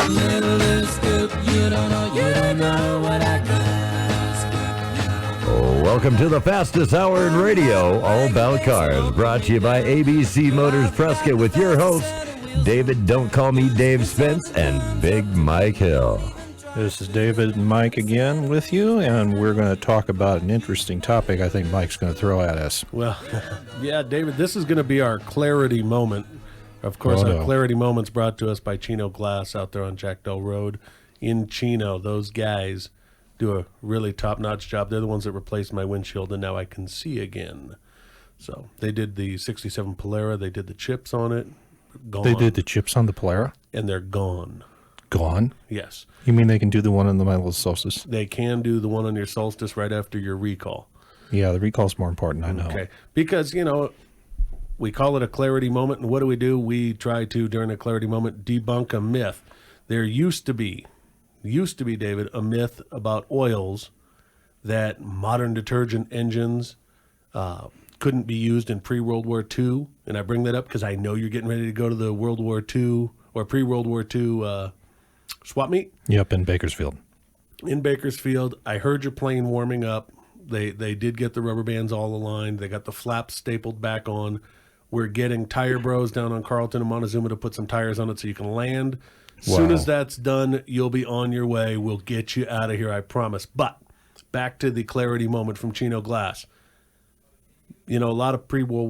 Little scoop, you don't know what I got. Oh, welcome to the fastest hour in radio, All About Cars, brought to you by ABC Motors Prescott with your hosts, David Don't Call Me Dave Spence and Big Mike Hill. This is David and Mike again with you, and we're going to talk about an interesting topic I think Mike's going to throw at us. Well, yeah, David, this is going to be our clarity moment. Of course, our clarity moment's brought to us by Chino Glass out there on Jackdaw Road in Chino. Those guys do a really top-notch job. They're the ones that replaced my windshield, and now I can see again. So they did the 67 Polara. They did the chips on it. Gone. They did the chips on the Polara? And they're gone. Gone? Yes. You mean they can do the one on the Michael Solstice? They can do the one on your Solstice right after your recall. Yeah, the recall's more important, I know. Okay. Because, you know, we call it a clarity moment, and what do? We try to, during a clarity moment, debunk a myth. There used to be, David, a myth about oils that modern detergent engines couldn't be used in pre-World War II. And I bring that up because I know you're getting ready to go to the World War II or pre-World War II swap meet. Yep, in Bakersfield. In Bakersfield, I heard your plane warming up. They did get the rubber bands all aligned. They got the flaps stapled back on. We're getting Tire Bros down on Carlton and Montezuma to put some tires on it so you can land. As soon as that's done, you'll be on your way. We'll get you out of here, I promise. But back to the clarity moment from Chino Glass. You know, a lot of pre-World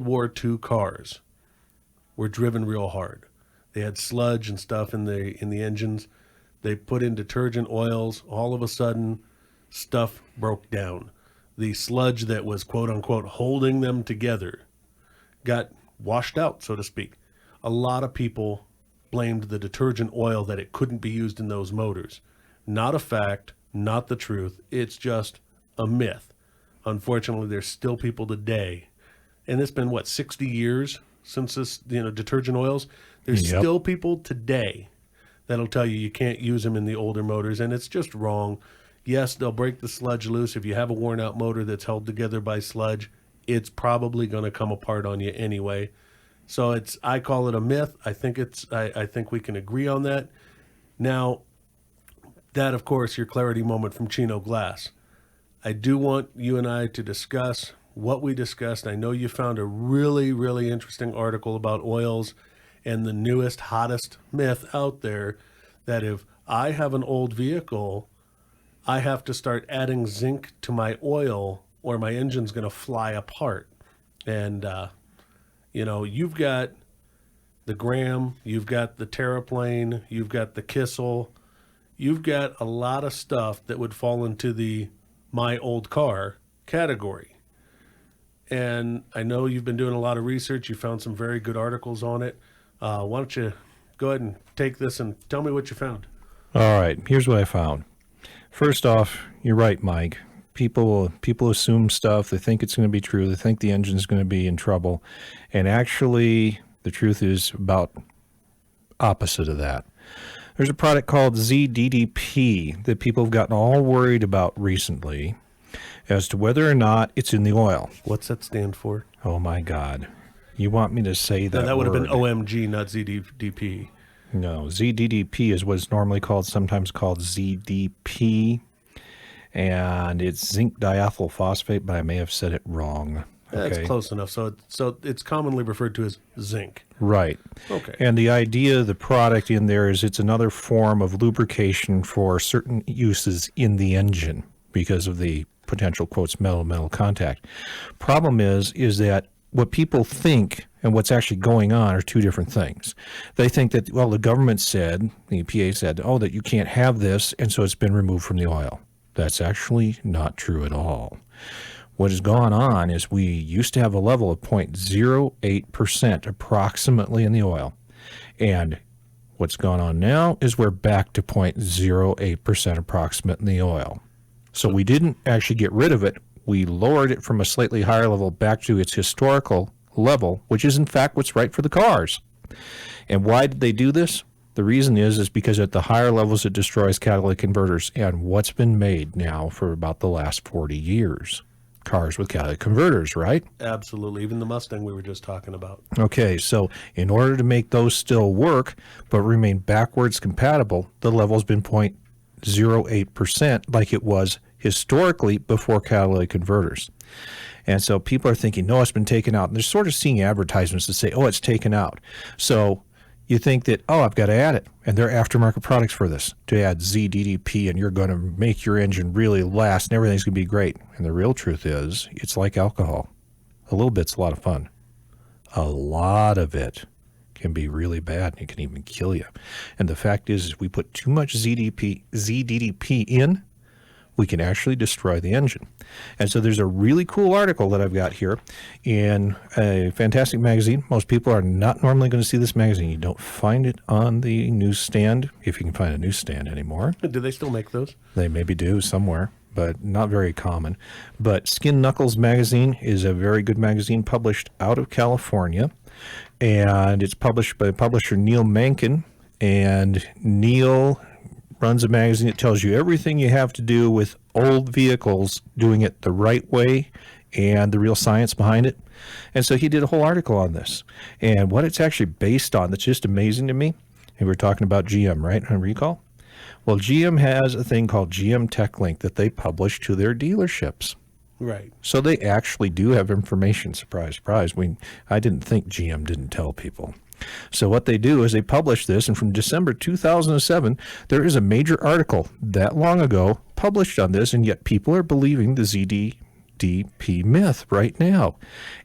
War II cars were driven real hard. They had sludge and stuff in the engines. They put in detergent oils. All of a sudden, stuff broke down. The sludge that was, quote unquote, holding them together got washed out, so to speak. A lot of people blamed the detergent oil that it couldn't be used in those motors. Not a fact, not the truth. It's just a myth. Unfortunately, there's still people today, and it's been, 60 years since this, detergent oils? There's still people today that'll tell you can't use them in the older motors, and it's just wrong. Yes, they'll break the sludge loose. If you have a worn-out motor that's held together by sludge, it's probably going to come apart on you anyway. So I call it a myth. I think we can agree on that. Now, that, of course, your clarity moment from Chino Glass. I do want you and I to discuss what we discussed. I know you found a really, really interesting article about oils and the newest, hottest myth out there that if I have an old vehicle, I have to start adding zinc to my oil or my engine's going to fly apart. And, you've got the Graham, you've got the Terraplane, you've got the Kissel, you've got a lot of stuff that would fall into the my old car category. And I know you've been doing a lot of research. You found some very good articles on it. Why don't you go ahead and take this and tell me what you found? All right, here's what I found. First off, you're right, Mike. People assume stuff. They think it's going to be true. They think the engine's going to be in trouble. And actually, the truth is about opposite of that. There's a product called ZDDP that people have gotten all worried about recently as to whether or not it's in the oil. What's that stand for? Oh, my God. You want me to say that? No, that would have word. been OMG, not ZDDP. No, ZDDP is what it's normally called, sometimes called ZDP, and it's zinc diethyl phosphate, but I may have said it wrong. That's close enough. So it's commonly referred to as zinc. Right. Okay. And the idea of the product in there is it's another form of lubrication for certain uses in the engine because of the potential, quotes, metal contact. Problem is that what people think and what's actually going on are two different things. They think that, well, the government said, the EPA said, that you can't have this, and so it's been removed from the oil. That's actually not true at all. What has gone on is we used to have a level of 0.08% approximately in the oil. And what's gone on now is we're back to 0.08% approximate in the oil. So we didn't actually get rid of it. We lowered it from a slightly higher level back to its historical level, which is in fact what's right for the cars. And why did they do this? The reason is because at the higher levels it destroys catalytic converters and what's been made now for about the last 40 years. cars with catalytic converters, right? Absolutely. Even the Mustang we were just talking about. Okay, so in order to make those still work but remain backwards compatible, the level's been 0.08% like it was historically before catalytic converters. And so people are thinking, no, it's been taken out. And they're sort of seeing advertisements that say, oh, it's taken out. So you think that, oh, I've got to add it. And there are aftermarket products for this, to add ZDDP, and you're going to make your engine really last, and everything's going to be great. And the real truth is, it's like alcohol. A little bit's a lot of fun. A lot of it can be really bad, and it can even kill you. And the fact is if we put too much ZDDP in, we can actually destroy the engine. And so there's a really cool article that I've got here in a fantastic magazine. Most people are not normally going to see this magazine. You don't find it on the newsstand, if you can find a newsstand anymore. Do they still make those? They maybe do somewhere, but not very common. But Skin Knuckles magazine is a very good magazine published out of California. And it's published by publisher Neil Mencken. And Neil runs a magazine that tells you everything you have to do with old vehicles, doing it the right way and the real science behind it. And so he did a whole article on this. And what it's actually based on that's just amazing to me, and we're talking about GM, right, on recall? Well, GM has a thing called GM Tech Link that they publish to their dealerships. Right. So they actually do have information. Surprise, surprise. I didn't think GM didn't tell people. So what they do is they publish this, and from December 2007, there is a major article that long ago published on this, and yet people are believing the ZDDP myth right now.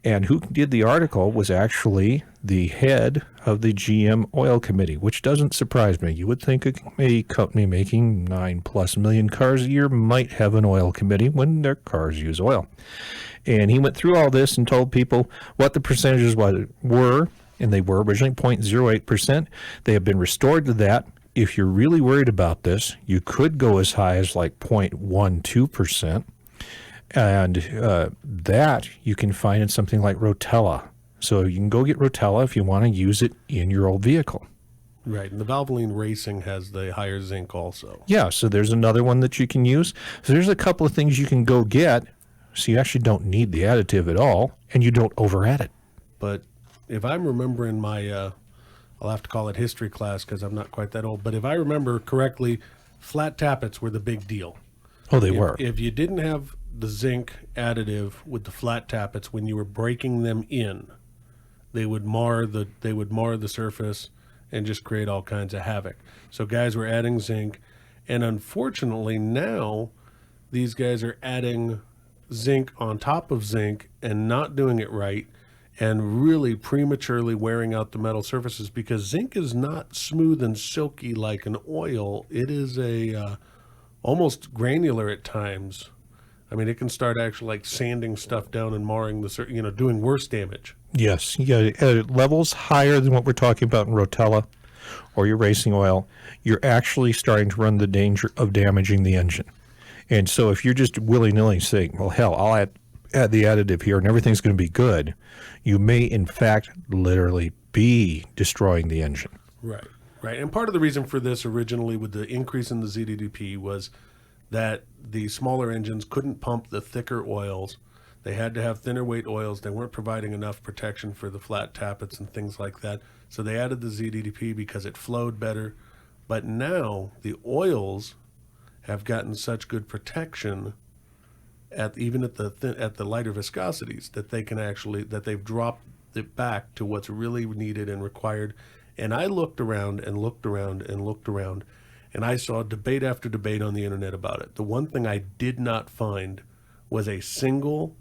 And who did the article was actually the head of the GM Oil Committee, which doesn't surprise me. You would think a company making 9+ million cars a year might have an oil committee when their cars use oil. And he went through all this and told people what the percentages were, and they were originally 0.08%. They have been restored to that. If you're really worried about this, you could go as high as like 0.12%. And that you can find in something like Rotella. So you can go get Rotella if you want to use it in your old vehicle. Right. And the Valvoline Racing has the higher zinc also. Yeah, so there's another one that you can use. So there's a couple of things you can go get. So you actually don't need the additive at all, and you don't over add it. But if I'm remembering my, I'll have to call it history class because I'm not quite that old, but if I remember correctly, flat tappets were the big deal. Oh, they were. If you didn't have the zinc additive with the flat tappets, when you were breaking them in, they would mar the surface and just create all kinds of havoc. So guys were adding zinc, and unfortunately now these guys are adding zinc on top of zinc and not doing it right, and really prematurely wearing out the metal surfaces, because zinc is not smooth and silky like an oil. It is almost granular at times. I mean, it can start actually like sanding stuff down and marring doing worse damage. Yes, yeah, at levels higher than what we're talking about in Rotella or your racing oil, you're actually starting to run the danger of damaging the engine. And so if you're just willy-nilly saying, well, hell, I'll add the additive here and everything's going to be good, you may, in fact, literally be destroying the engine. Right, right. And part of the reason for this originally with the increase in the ZDDP was that the smaller engines couldn't pump the thicker oils. They had to have thinner weight oils. They weren't providing enough protection for the flat tappets and things like that. So they added the ZDDP because it flowed better. But now the oils have gotten such good protection at the lighter viscosities that they've dropped it back to what's really needed and required. And I looked around and looked around and looked around, and I saw debate after debate on the internet about it. The one thing I did not find was a single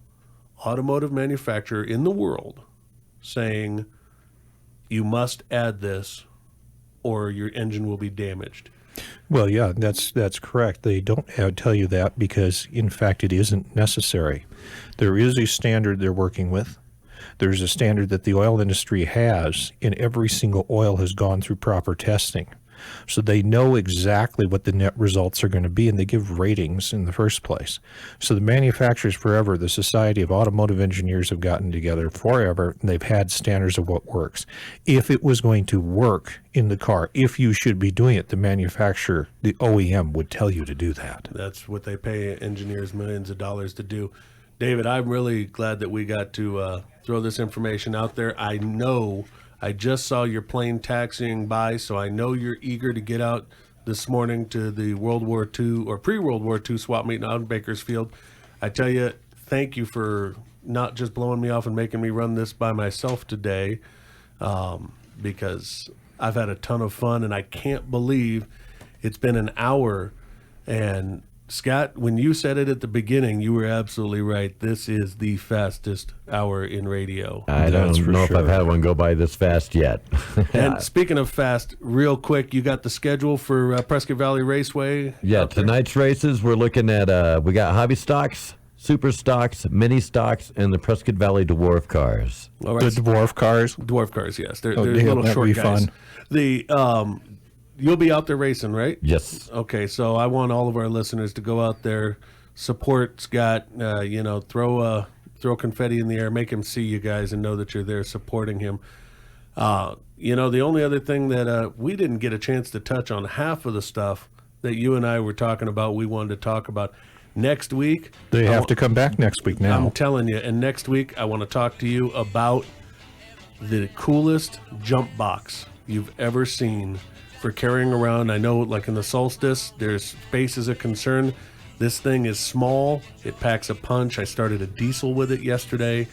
automotive manufacturer in the world saying you must add this or your engine will be damaged. Well, yeah, that's correct. They don't tell you that because, in fact, it isn't necessary. There is a standard they're working with. There's a standard that the oil industry has, and every single oil has gone through proper testing. So they know exactly what the net results are going to be, and they give ratings in the first place. So the manufacturers forever, the Society of Automotive Engineers, have gotten together forever, and they've had standards of what works. If it was going to work in the car, if you should be doing it, the manufacturer, the OEM, would tell you to do that. That's what they pay engineers millions of dollars to do. David, I'm really glad that we got to throw this information out there. I know I just saw your plane taxiing by, so I know you're eager to get out this morning to the World War II or pre-World War II swap meet out in Bakersfield. I tell you, thank you for not just blowing me off and making me run this by myself today, because I've had a ton of fun, and I can't believe it's been an hour. And Scott, when you said it at the beginning, you were absolutely right. This is the fastest hour in radio. I don't know if I've had one go by this fast yet. And speaking of fast, real quick, you got the schedule for Prescott Valley Raceway? Yeah, tonight's races, we're looking at, we got hobby stocks, super stocks, mini stocks, and the Prescott Valley dwarf cars. All right. The dwarf cars? Dwarf cars, yes. They're damn, little that'd short be guys. fun. The you'll be out there racing, right? Yes. Okay, so I want all of our listeners to go out there, support Scott. Throw confetti in the air, make him see you guys, and know that you're there supporting him. The only other thing that we didn't get a chance to touch on, half of the stuff that you and I were talking about, we wanted to talk about next week. They have to come back next week now. I'm telling you, and next week I want to talk to you about the coolest jump box you've ever seen for carrying around. I know, like in the Solstice, there's space is a concern. This thing is small. It packs a punch. I started a diesel with it yesterday.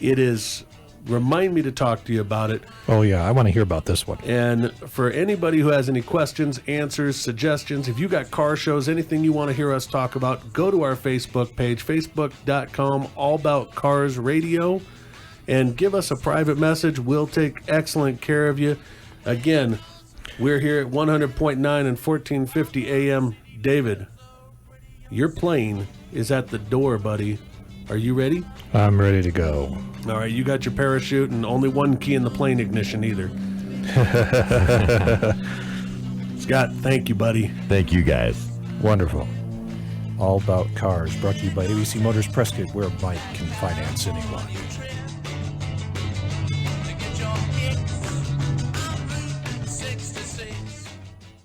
It is, remind me to talk to you about it. Oh, yeah, I want to hear about this one. And for anybody who has any questions, answers, suggestions, if you got car shows, anything you want to hear us talk about, go to our Facebook page, facebook.com, All About Cars Radio, and give us a private message. We'll take excellent care of you. Again, we're here at 100.9 and 1450 AM. David, your plane is at the door, buddy. Are you ready? I'm ready to go. All right, you got your parachute and only one key in the plane ignition either. Scott, thank you, buddy. Thank you, guys. Wonderful. All About Cars, brought to you by ABC Motors Prescott, where Mike can finance anyone.